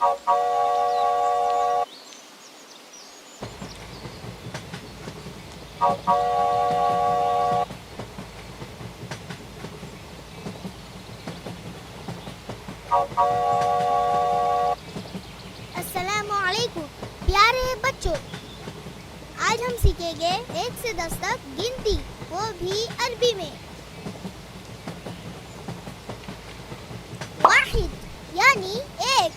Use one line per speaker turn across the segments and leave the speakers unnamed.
अस्सलामुअलैकुम प्यारे बच्चों, आज हम सीखेंगे 1 से 10 तक गिनती, वो भी अरबी में। वाहिद यानी एक,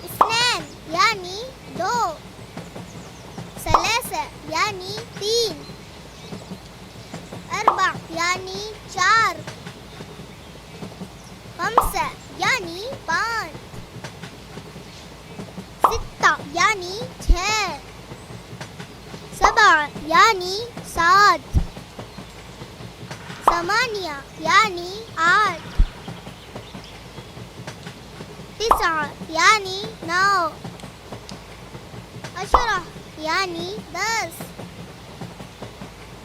इस्नैन यानी दो, सलासा यानी तीन, अरबा यानी चार, खम्सा यानी पाँच, सित्ता यानी छः, सबा यानी सात, समानिया यानी आठ, तिसा यानी नौ, अशरा यानी 10।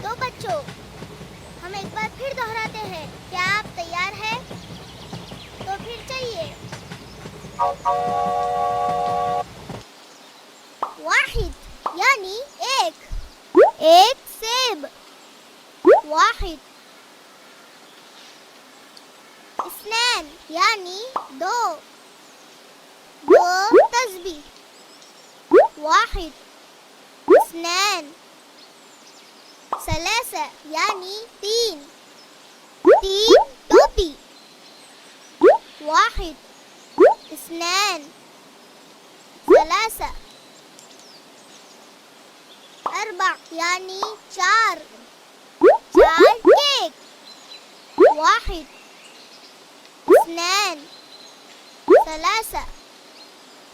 तो बच्चों, हम एक बार फिर दोहराते हैं। क्या आप तैयार हैं? तो फिर चलिए। वाहिद यानी एक, एक सेब, वाहिद। इस्नैन यानी दो, दो तस्बीह, वाहिद, इस्नैन। सलासा यानी तीन, तीन टोपी, वाहिद, इस्नैन, सलासा। अरबा यानी चार, चार केक, वाहिद, इस्नैन, सलासा,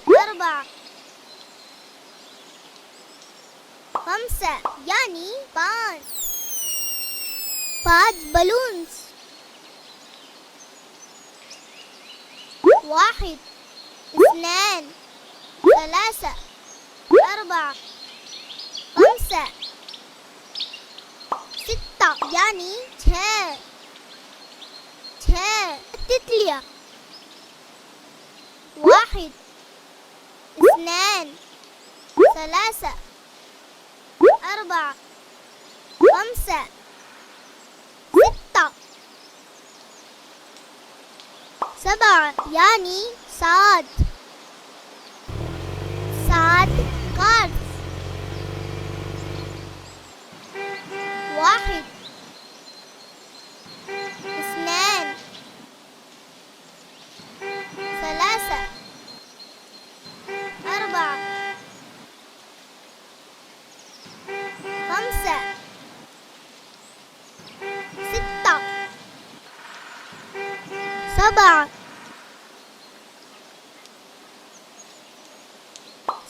अरबा। खम्सा यानी पाँच, पाँच बलून्स, वाहिद, इस्नैन, सलासा, अरबा, खम्सा। सित्ता यानी छः, छः तितलियाँ, वाहिद, इस्नैन, सलासा, अरबा, खम्सा, सित्ता। सबा यानी सात, सात कार्ड्स, वाहिद, इस्नैन, सलासा, अरबा, खम्सा, सित्ता। सबा।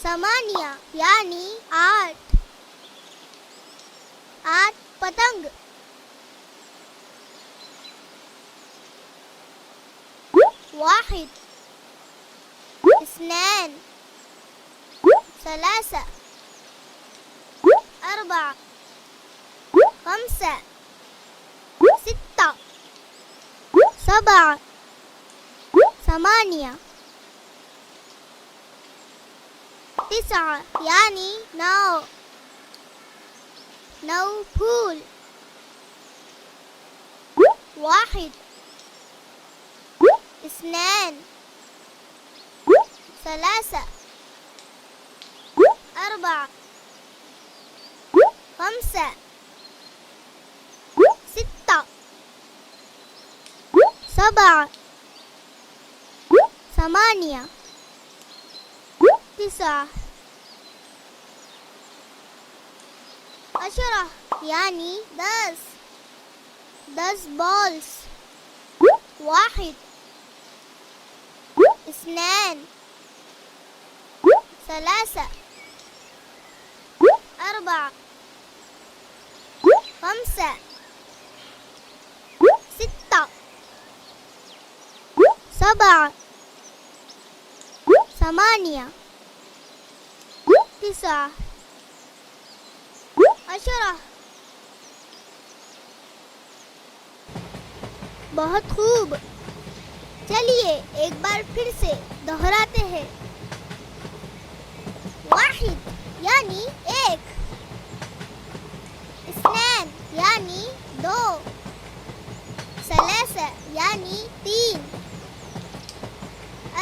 समानिया यानी आठ, आठ पतंग, वाहिद, इस्नैन, सलासा, अरबा, खम्सा, सित्ता। सबा। समानिया। तिसा यानी नौ, नौ फूल, वाहिद, इस्नैन, सलासा, अरबा, खम्सा, सित्ता। सबा। समानिया। तिसा। अशरा यानी 10, 10 बॉल्स, वाहिद, इस्नैन, सलासा, अरबा, खम्सा, सित्ता। सबा। समानिया। तिसा। अशरा। बहुत खूब। चलिए एक बार फिर से दोहराते हैं। वाहिद यानी एक, इस्नैन यानी दो, सलासा यानी तीन,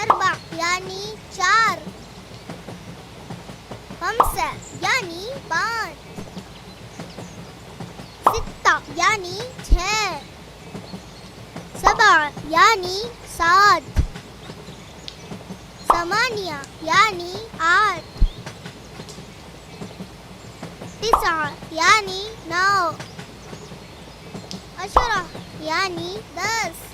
अरबा यानी चार, खम्सा यानी पाँच, सित्ता यानी छः, सबा यानी सात, समानिया यानी आठ, तिसा यानी नौ, अशरा यानी 10।